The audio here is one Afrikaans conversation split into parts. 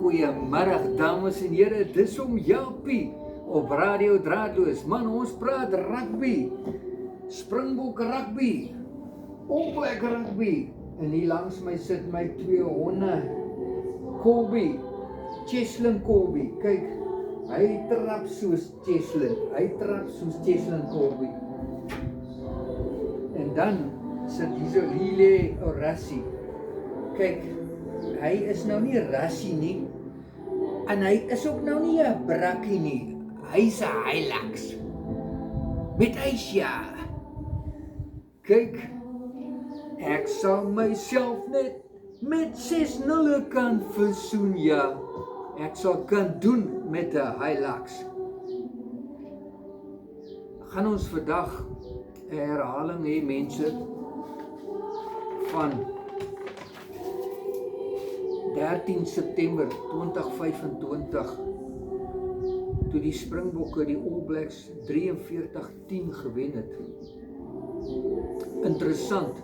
Goeiemiddag dames en here, dis om Japie op Radio Draadloos. Man, ons praat rugby, Springbok rugby, All Black rugby. En hier langs my sit my twee honde, Colby, Cheslin Colby. Kyk, hy trap soos Cheslin Colby. En dan sit hier so Lile Rassie. Kyk, hy is nou nie Rassie nie, en hy is ook nou nie 'n brakkie nie. Hy's 'n Hilux met Asia. Kyk, ek sal myself net met 6-0 kan versoen, ja. Ek sal kan doen met 'n Hilux. Gaan ons vandag 'n herhaling hê, mense, van 13 September 2025, toe die Springbokke die All Blacks 43-10 gewen het. Interessant,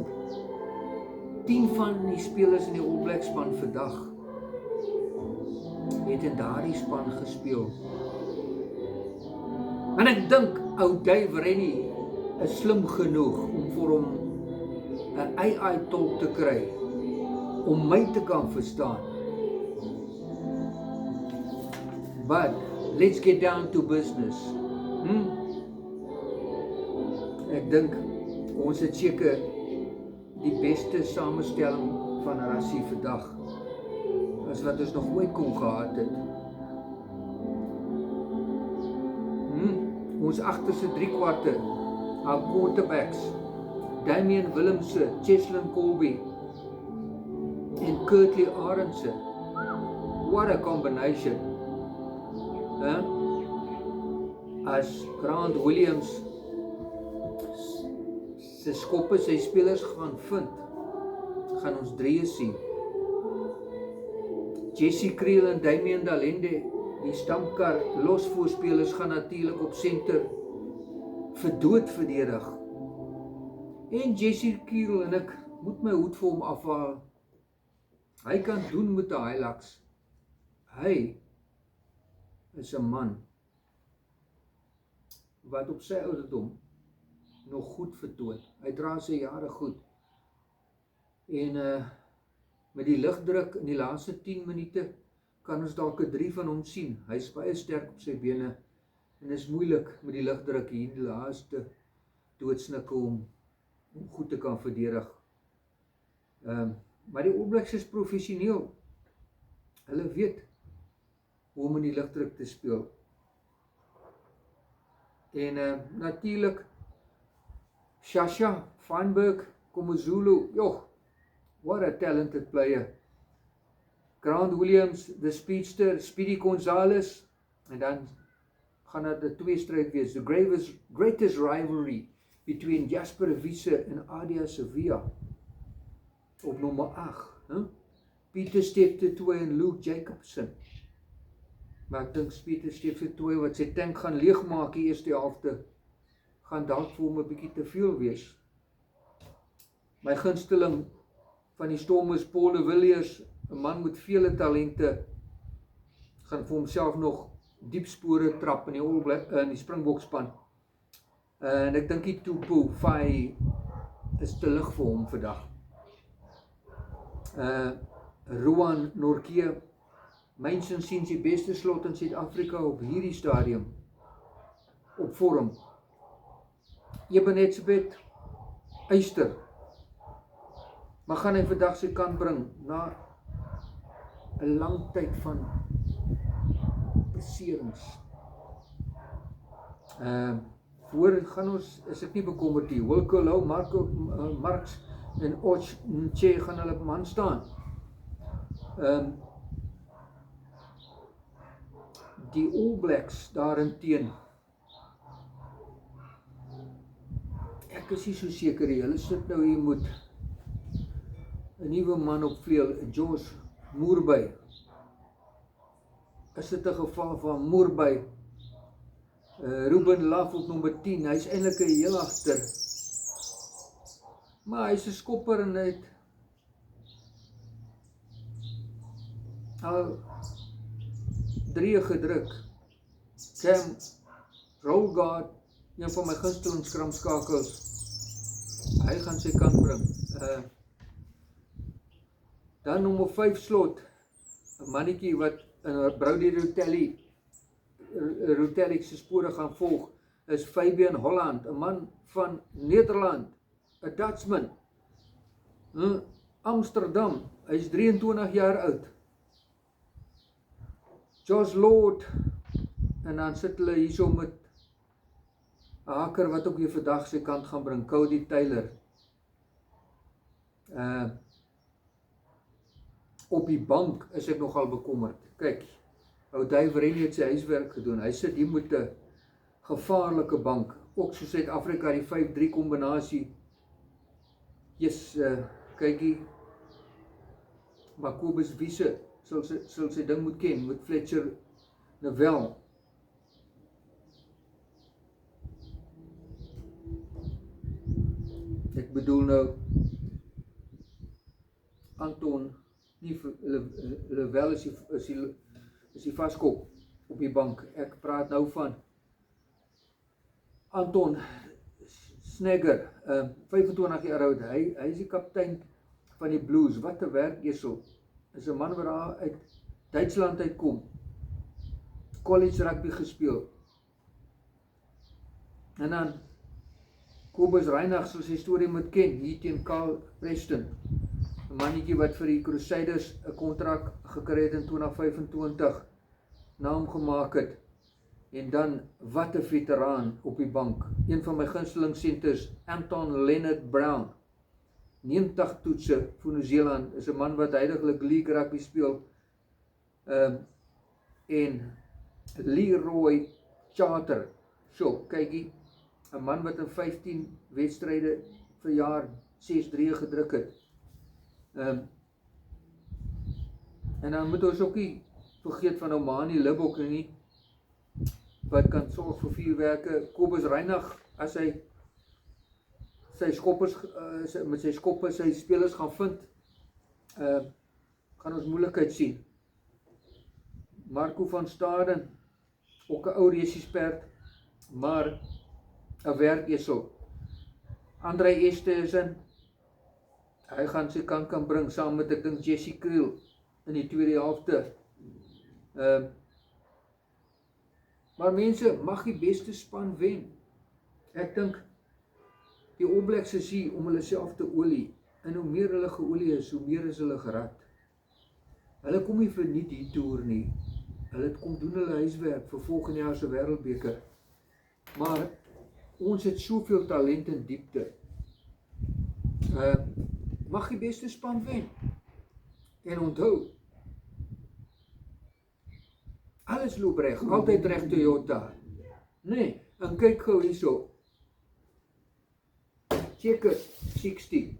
10 van die spelers in die All Blacks span vandag het in daardie span gespeel. En ek dink ou Dave Rennie is slim genoeg om vir hom 'n AI tolk te kry om my te kan verstaan. But let's get down to business. Ek dink ons het seker die beste samestelling van Rassie vandag as wat ons nog ooit kon gehad het. Ons agterste 3/4, our quarterbacks, Damian Willemse, Cheslin Colby en Kurtley Arendse. What a combination. As Grant Williams sy skoppe sy spelers gaan vind, gaan ons 3 sien. Jesse Kriel en Damian Dalende, die stamkar losvoorspelers, gaan natuurlik op senter verdood verdedig. En Jesse Kriel, en ek moet my hoed vir hom afhaal, hy kan doen met 'n Hilux. Hy is 'n man wat op sy ouderdom nog goed vertoon. Hy dra sy jare goed. En met die lugdruk in die laaste 10 minute kan ons dalk 'n 3 van hom sien. Hy is baie sterk op sy bene en is moeilik met die lugdruk hier in die laaste doodsnikke om goed te kan verdedig. Maar die All Blacks is professioneel. Hulle weet hoe om in die lugdruk te speel. En natuurlik Shasha, Feinberg, Komazulu, joh, what a talented player. Grant Williams, the speedster, Speedy Gonzalez, en dan gaan dit 'n tweestryd wees. The greatest rivalry between Jasper Wiese en Adia Sevilla op nommer 8. Pieter Steptoe en Luke Jacobson. Maar ek dink Pieter Steptoe wat sy tank gaan leegmaak die eerste helfte, gaan dalk vir hom 'n bietjie te veel wees. My gunsteling van die Storm is Paul de Villiers, 'n man met vele talente, gaan vir homself nog diep spore trap in die Springbok span. En ek dink die Tupu Fai is te lig vir hom vandag. Rowan Nortje, myns insiens die beste slot in Suid-Afrika op hierdie stadium, op vorm. Ebenetsebet Eyster, maar gaan hy vandag sy kant bring na 'n lang tyd van beserings. Voor gaan ons, is ek nie bekommerd nie. Wilco Louw, Marco Marx en Och Nche gaan hulle op man staan. Die All Blacks daarenteen, ek is nie so seker nie. Hulle sit nou hier met 'n nuwe man op vleuel, George Moerbey. Is dit 'n geval van Moerbey? Ruben Laf op nommer 10, hy is eintlik 'n heel agter. Maar hy is 'n skopper en hy het al 6-3 gedruk. Cam Rolgaard, een van my gunsteling skramskakels, hy gaan sy kant bring. Dan nommer 5 slot, 'n mannetjie wat in Brodie Rotelli se spore gaan volg, is Fabian Holland, 'n man van Nederland, 'n Dutchman, Amsterdam, hy is 23 jaar oud. Josh Lord, en dan sit hulle hierso met 'n haker wat ook weer vandag sy kant gaan bring, Cody Taylor. Op die bank is ek nogal bekommerd. Kyk, ou Dave Rennie het sy huiswerk gedoen. Hy sit hier met 'n gevaarlike bank, ook so Suid-Afrika die 5-3 kombinasie. Yes, kykie, maar Kobus Wiese sal sy ding moet ken, met Fletcher Neville. Ek bedoel nou, Anton, nie Lewel is die vaskop op die bank. Ek praat nou van Anton Snegger, 25 jaar oud. Hy is die kaptein van die Blues. Wat 'n werkesel. Is 'n man wat daar uit Duitsland uitkom. College rugby gespeel. En dan Kobus Reinagh, soos sy storie moet ken, hier teen Carl Preston. 'n mannetjie wat vir die Crusaders 'n kontrak gekry het in 2025, naam gemaak het. En dan, wat 'n veteraan op die bank. Een van my gunsteling senters, Anton Leonard Brown. 90 toetse vir Nieu-Seeland, is 'n man wat heiliglik league rugby speel. En Leroy Charter, so, kykie, 'n man wat in 15 wedstryde vir jaar 6-3 gedruk het. En dan moet ons ook nie vergeet van Omani Libbok nie, wat kan sorg vir vuurwerke. Kobus Reinagh, as hy sy skoppers, met sy skoppe sy spelers gaan vind, gaan ons moeilikheid sien. Marco van Staden, ook 'n ou resiesperd, maar 'n werkesel. Andrei Estesen, hy gaan sy kant kan bring, saam met, ek dink, Jesse Kriel, in die tweede helfte. Maar mense, mag die beste span wen. Ek dink, die All Blacks is hier om hulle self te olie, en hoe meer hulle geolie is, hoe meer is hulle gerad. Hulle kom nie vir nie die toer nie, hulle kom doen hulle huiswerk vir volgende jaar se wêreldbeker. Maar ons het soveel talent in diepte. Mag die beste span wen. En onthou, alles loop reg, altyd reg Toyota. Nee, en kyk gou hierso. Checker 60.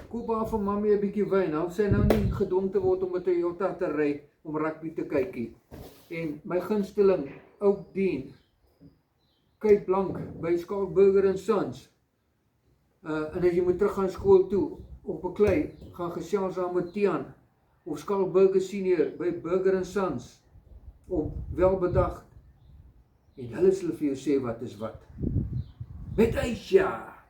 Koop haar vir mami 'n bietjie wyn. Nou sy nou nie gedwong te word om 'n Toyota te ry om rugby te kykie. En my gunsteling, Oud Dean, Cape Blanc by Skalkburger en Sons. En as jy moet terug gaan skool toe, op beklei, gaan gesels aan met Tian, of Skalkburger Senior by Burger en Sons, op welbedag, en hulle sal vir jou sê wat is wat. Met Aisha!